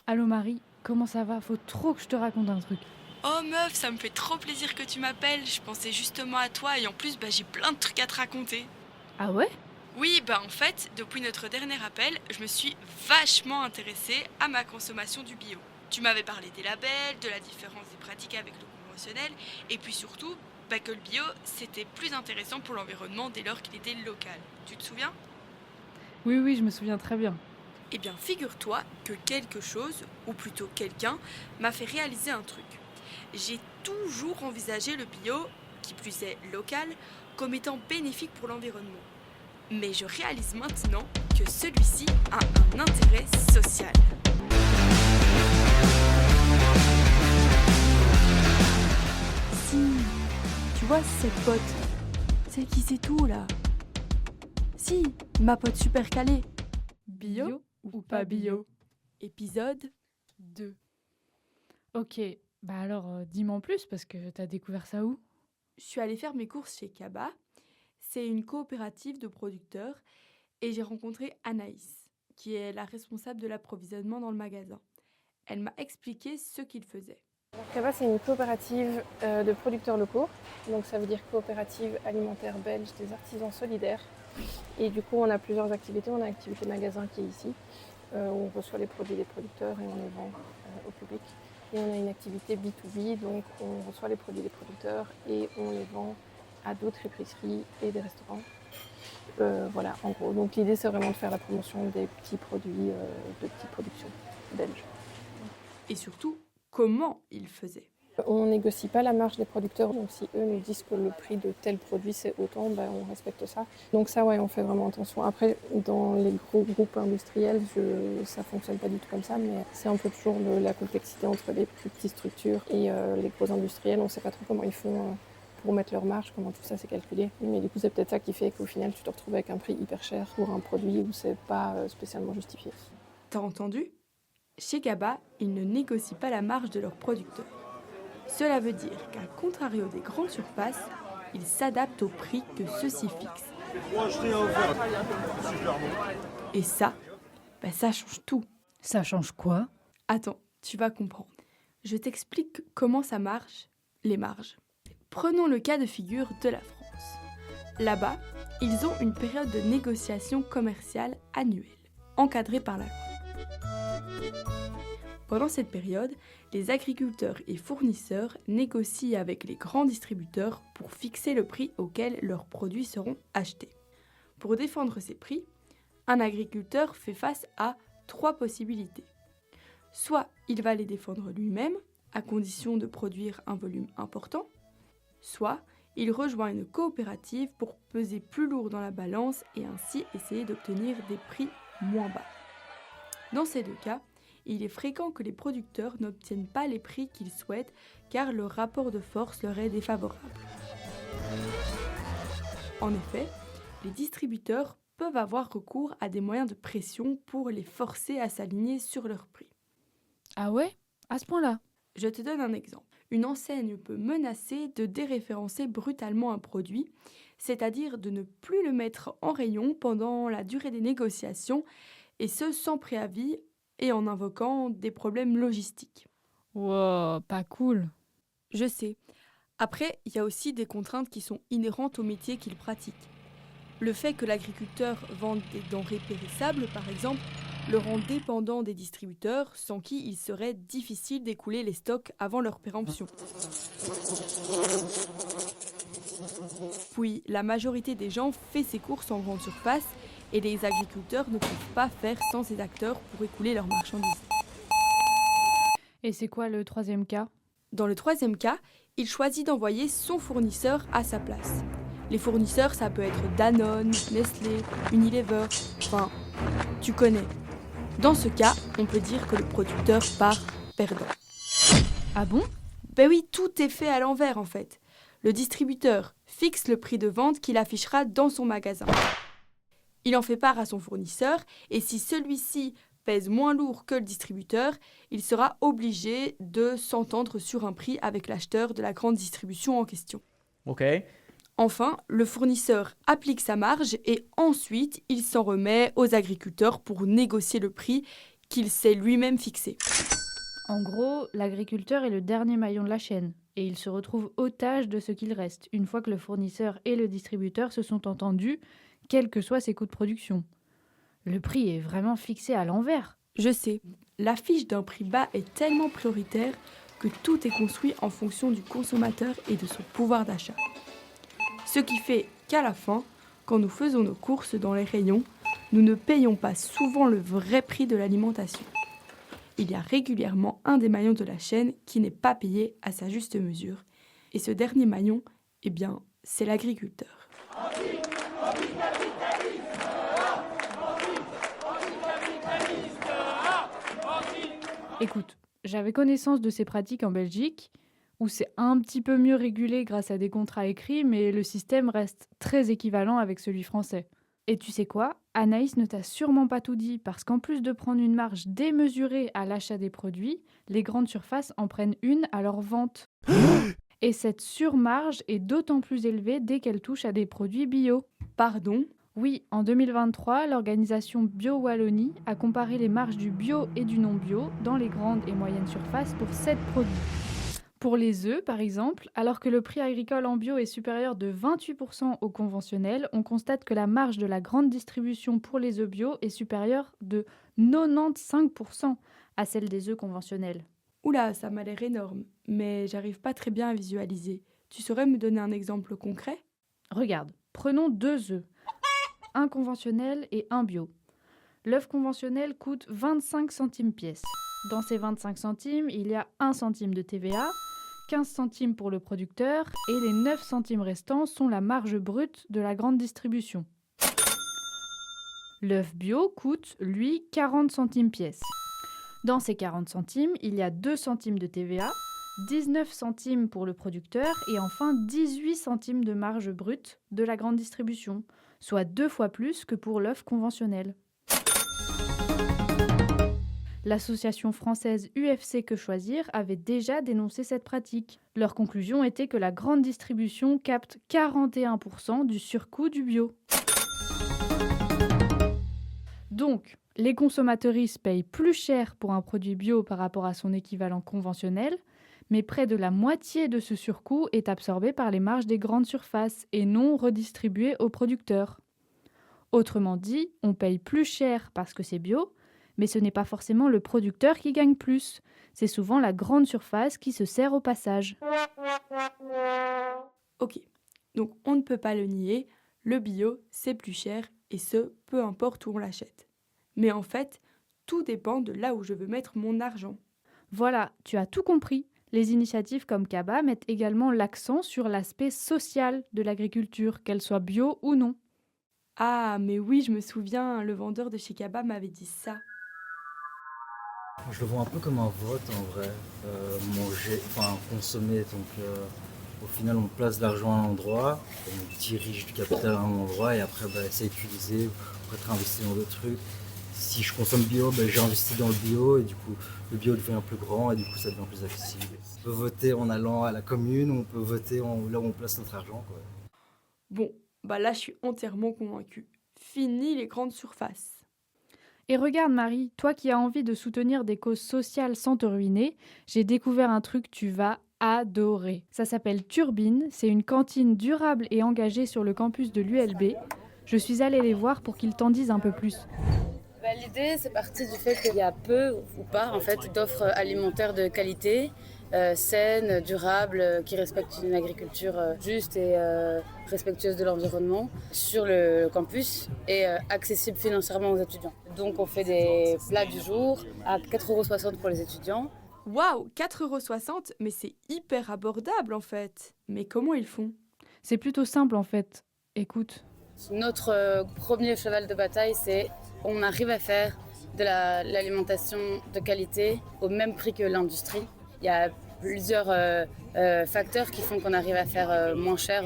Allô Marie, comment ça va? Faut trop que je te raconte un truc. Oh meuf, ça me fait trop plaisir que tu m'appelles. Je pensais justement à toi et en plus, j'ai plein de trucs à te raconter. Ah ouais? Oui, en fait, depuis notre dernier appel, je me suis vachement intéressée à ma consommation du bio. Tu m'avais parlé des labels, de la différence des pratiques avec le conventionnel et puis surtout que le bio, c'était plus intéressant pour l'environnement dès lors qu'il était local. Tu te souviens? Oui, oui, je me souviens très bien. Eh bien, figure-toi que quelque chose, ou plutôt quelqu'un, m'a fait réaliser un truc. J'ai toujours envisagé le bio, qui plus est local, comme étant bénéfique pour l'environnement. Mais je réalise maintenant que celui-ci a un intérêt social. Si, tu vois cette pote, celle qui sait tout là. Si, ma pote super calée. Bio ou pas bio? Épisode 2. Ok, bah alors dis-moi en plus parce que t'as découvert ça où? Je suis allée faire mes courses chez Kaba. C'est une coopérative de producteurs et j'ai rencontré Anaïs, qui est la responsable de l'approvisionnement dans le magasin. Elle m'a expliqué ce qu'ils faisaient. Cava, c'est une coopérative de producteurs locaux. Donc ça veut dire coopérative alimentaire belge des artisans solidaires. Et du coup, on a plusieurs activités. On a l'activité magasin qui est ici, où on reçoit les produits des producteurs et on les vend au public. Et on a une activité B2B, donc on reçoit les produits des producteurs et on les vend à d'autres épiceries et des restaurants. Voilà, en gros. Donc l'idée, c'est vraiment de faire la promotion des petits produits de petite production belge. Et surtout, comment ils faisaient. On négocie pas la marge des producteurs, donc si eux nous disent que le prix de tel produit c'est autant, on respecte ça. Donc ça, ouais, on fait vraiment attention. Après, dans les gros groupes industriels, ça fonctionne pas du tout comme ça, mais c'est un peu toujours la complexité entre les plus petites structures et les gros industriels. On sait pas trop comment ils font pour mettre leur marge, comment tout ça c'est calculé. Mais du coup, c'est peut-être ça qui fait qu'au final, tu te retrouves avec un prix hyper cher pour un produit où c'est pas spécialement justifié. T'as entendu? Chez Kaba, ils ne négocient pas la marge de leurs producteurs. Cela veut dire qu'à contrario des grandes surfaces, ils s'adaptent au prix que ceux-ci fixent. Et ça, ça change tout. Ça change quoi? Attends, tu vas comprendre. Je t'explique comment ça marche, les marges. Prenons le cas de figure de la France. Là-bas, ils ont une période de négociation commerciale annuelle, encadrée par la loi. Pendant cette période, les agriculteurs et fournisseurs négocient avec les grands distributeurs pour fixer le prix auquel leurs produits seront achetés. Pour défendre ces prix, un agriculteur fait face à 3 possibilités. Soit il va les défendre lui-même, à condition de produire un volume important, soit il rejoint une coopérative pour peser plus lourd dans la balance et ainsi essayer d'obtenir des prix moins bas. Dans ces 2 cas, il est fréquent que les producteurs n'obtiennent pas les prix qu'ils souhaitent car le rapport de force leur est défavorable. En effet, les distributeurs peuvent avoir recours à des moyens de pression pour les forcer à s'aligner sur leur prix. Ah ouais? À ce point-là? Je te donne un exemple. Une enseigne peut menacer de déréférencer brutalement un produit, c'est-à-dire de ne plus le mettre en rayon pendant la durée des négociations, et ce sans préavis et en invoquant des problèmes logistiques. Wow, pas cool. Je sais. Après, il y a aussi des contraintes qui sont inhérentes au métier qu'il pratique. Le fait que l'agriculteur vende des denrées périssables, par exemple, le rend dépendant des distributeurs, sans qui il serait difficile d'écouler les stocks avant leur péremption. Puis, la majorité des gens fait ses courses en grande surface et les agriculteurs ne peuvent pas faire sans ces acteurs pour écouler leurs marchandises. Et c'est quoi le troisième cas? Dans le troisième cas, il choisit d'envoyer son fournisseur à sa place. Les fournisseurs, ça peut être Danone, Nestlé, Unilever, enfin, tu connais. Dans ce cas, on peut dire que le producteur part perdant. Ah bon? Ben oui, tout est fait à l'envers en fait. Le distributeur fixe le prix de vente qu'il affichera dans son magasin. Il en fait part à son fournisseur et si celui-ci pèse moins lourd que le distributeur, il sera obligé de s'entendre sur un prix avec l'acheteur de la grande distribution en question. Ok. Enfin, le fournisseur applique sa marge et ensuite il s'en remet aux agriculteurs pour négocier le prix qu'il s'est lui-même fixé. En gros, l'agriculteur est le dernier maillon de la chaîne et il se retrouve otage de ce qu'il reste une fois que le fournisseur et le distributeur se sont entendus, quels que soient ses coûts de production. Le prix est vraiment fixé à l'envers. Je sais, l'affiche d'un prix bas est tellement prioritaire que tout est construit en fonction du consommateur et de son pouvoir d'achat. Ce qui fait qu'à la fin, quand nous faisons nos courses dans les rayons, nous ne payons pas souvent le vrai prix de l'alimentation. Il y a régulièrement un des maillons de la chaîne qui n'est pas payé à sa juste mesure. Et ce dernier maillon, eh bien, c'est l'agriculteur. Écoute, j'avais connaissance de ces pratiques en Belgique, où c'est un petit peu mieux régulé grâce à des contrats écrits, mais le système reste très équivalent avec celui français. Et tu sais quoi ? Anaïs ne t'a sûrement pas tout dit, parce qu'en plus de prendre une marge démesurée à l'achat des produits, les grandes surfaces en prennent une à leur vente. Et cette surmarge est d'autant plus élevée dès qu'elle touche à des produits bio. Pardon ? Oui, en 2023, l'organisation Bio Wallonie a comparé les marges du bio et du non-bio dans les grandes et moyennes surfaces pour 7 produits. Pour les œufs, par exemple, alors que le prix agricole en bio est supérieur de 28% au conventionnel, on constate que la marge de la grande distribution pour les œufs bio est supérieure de 95% à celle des œufs conventionnels. Oula, ça m'a l'air énorme, mais j'arrive pas très bien à visualiser. Tu saurais me donner un exemple concret ? Regarde, prenons 2 œufs, un conventionnel et un bio. L'œuf conventionnel coûte 25 centimes pièce. Dans ces 25 centimes, il y a 1 centime de TVA, 15 centimes pour le producteur et les 9 centimes restants sont la marge brute de la grande distribution. L'œuf bio coûte, lui, 40 centimes pièce. Dans ces 40 centimes, il y a 2 centimes de TVA, 19 centimes pour le producteur et enfin 18 centimes de marge brute de la grande distribution, soit 2 fois plus que pour l'œuf conventionnel. L'association française UFC Que Choisir avait déjà dénoncé cette pratique. Leur conclusion était que la grande distribution capte 41% du surcoût du bio. Donc, les consommateuristes payent plus cher pour un produit bio par rapport à son équivalent conventionnel, mais près de la moitié de ce surcoût est absorbé par les marges des grandes surfaces et non redistribué aux producteurs. Autrement dit, on paye plus cher parce que c'est bio, mais ce n'est pas forcément le producteur qui gagne plus. C'est souvent la grande surface qui se sert au passage. Ok, donc on ne peut pas le nier, le bio c'est plus cher et ce, peu importe où on l'achète. Mais en fait, tout dépend de là où je veux mettre mon argent. Voilà, tu as tout compris. Les initiatives comme Kaba mettent également l'accent sur l'aspect social de l'agriculture, qu'elle soit bio ou non. Ah, mais oui, je me souviens, le vendeur de chez Kaba m'avait dit ça. Je le vois un peu comme un vote en vrai, manger, enfin consommer. Donc au final on place de l'argent à un endroit, on dirige du capital à un endroit et après c'est utilisé pour être investi dans d'autres trucs. Si je consomme bio, j'investis dans le bio et du coup le bio devient plus grand et du coup ça devient plus accessible. On peut voter en allant à la commune, on peut voter là où on place notre argent, quoi. Bon, là je suis entièrement convaincue. Fini les grandes surfaces. Et regarde Marie, toi qui as envie de soutenir des causes sociales sans te ruiner, j'ai découvert un truc que tu vas adorer. Ça s'appelle Turbine, c'est une cantine durable et engagée sur le campus de l'ULB. Je suis allée les voir pour qu'ils t'en disent un peu plus. L'idée, c'est parti du fait qu'il y a peu ou pas en fait, d'offres alimentaires de qualité, saines, durables, qui respectent une agriculture juste et respectueuse de l'environnement sur le campus et accessible financièrement aux étudiants. Donc on fait des plats du jour à 4,60 € pour les étudiants. Waouh, 4,60 €, mais c'est hyper abordable en fait. Mais comment ils font ? C'est plutôt simple en fait. Écoute. Notre premier cheval de bataille, c'est on arrive à faire de l'alimentation de qualité au même prix que l'industrie. Il y a plusieurs facteurs qui font qu'on arrive à faire moins cher,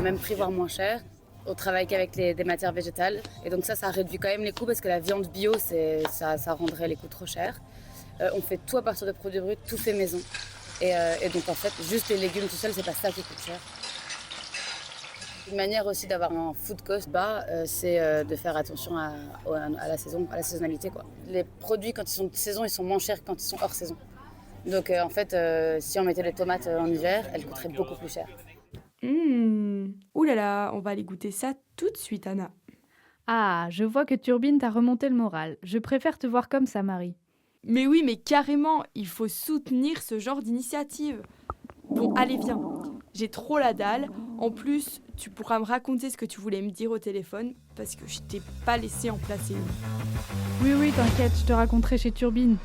même prix, voire moins cher. On travaille qu'avec des matières végétales. Et donc ça réduit quand même les coûts parce que la viande bio, ça rendrait les coûts trop chers. On fait tout à partir de produits bruts, tout fait maison. Et donc en fait, juste les légumes tout seuls, c'est pas ça qui coûte cher. Une manière aussi d'avoir un food cost bas, c'est de faire attention à la saison, à la saisonnalité, quoi. Les produits, quand ils sont de saison, ils sont moins chers que quand ils sont hors saison. Donc en fait, si on mettait les tomates en hiver, elles coûteraient beaucoup plus cher. Ouh là là, on va aller goûter ça tout de suite, Anna. Ah, je vois que Turbine t'a remonté le moral. Je préfère te voir comme ça, Marie. Mais oui, mais carrément, il faut soutenir ce genre d'initiative. Bon, allez, viens. J'ai trop la dalle. En plus, tu pourras me raconter ce que tu voulais me dire au téléphone parce que je t'ai pas laissé en placer une. Oui, t'inquiète, je te raconterai chez Turbine.